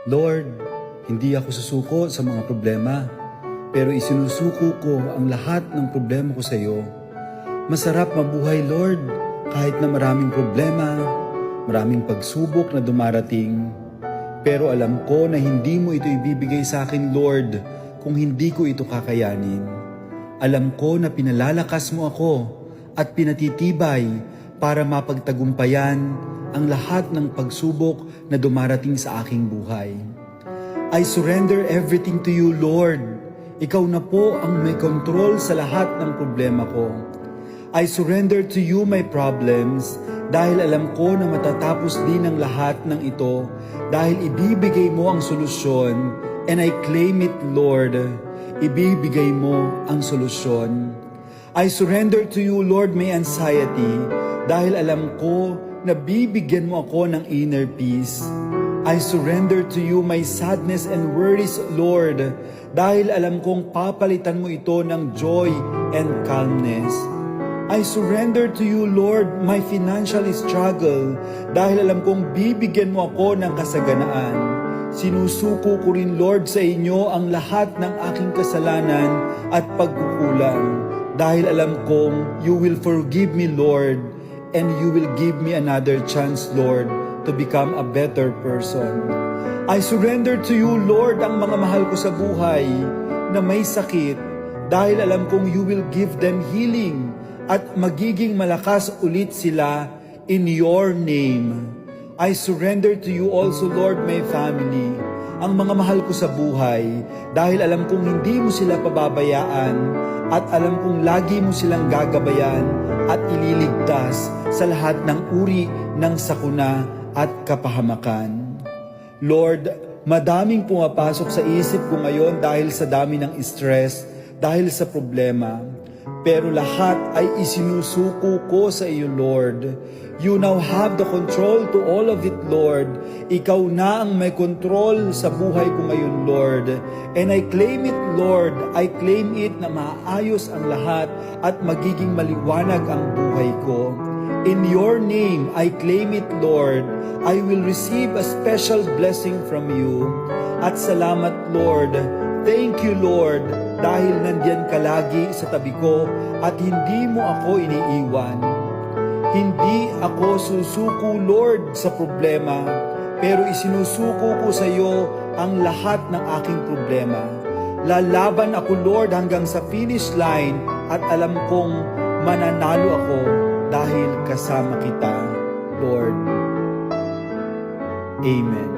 Lord, hindi ako susuko sa mga problema, pero isinusuko ko ang lahat ng problema ko sa iyo. Masarap mabuhay, Lord, kahit na maraming problema, maraming pagsubok na dumarating. Pero alam ko na hindi mo ito ibibigay sa akin, Lord, kung hindi ko ito kakayanin. Alam ko na pinalalakas mo ako at pinatitibay para mapagtagumpayan ang lahat ng pagsubok na dumarating sa aking buhay. I surrender everything to you, Lord. Ikaw na po ang may control sa lahat ng problema ko. I surrender to you my problems dahil alam ko na matatapos din ang lahat ng ito dahil ibibigay mo ang solusyon, and I claim it, Lord. Ibibigay mo ang solusyon. I surrender to you, Lord, my anxiety dahil alam ko na bibigyan mo ako ng inner peace. I surrender to you my sadness and worries, Lord, dahil alam kong papalitan mo ito ng joy and calmness. I surrender to you, Lord, my financial struggle, dahil alam kong bibigyan mo ako ng kasaganaan. Sinusuko ko rin, Lord, sa inyo ang lahat ng aking kasalanan at pagkukulang, dahil alam kong you will forgive me, Lord, and you will give me another chance, Lord, to become a better person. I surrender to you, Lord, ang mga mahal ko sa buhay na may sakit, dahil alam kong you will give them healing at magiging malakas ulit sila in your name. I surrender to you also, Lord, my family, ang mga mahal ko sa buhay, dahil alam kong hindi mo sila pababayaan at alam kong lagi mo silang gagabayan at ililigtas sa lahat ng uri ng sakuna at kapahamakan. Lord, madaming pumapasok sa isip ko ngayon dahil sa dami ng stress, dahil sa problema. Pero lahat ay isinusuko ko sa iyo, Lord. You now have the control to all of it, Lord. Ikaw na ang may control sa buhay ko ngayon, Lord. And I claim it, Lord. I claim it na maayos ang lahat at magiging maliwanag ang buhay ko. In your name, I claim it, Lord. I will receive a special blessing from you. At salamat, Lord. Thank you, Lord, dahil nandyan ka lagi sa tabi ko at hindi mo ako iniiwan. Hindi ako susuko, Lord, sa problema, pero isinusuko ko sa iyo ang lahat ng aking problema. Lalaban ako, Lord, hanggang sa finish line at alam kong mananalo ako dahil kasama kita, Lord. Amen.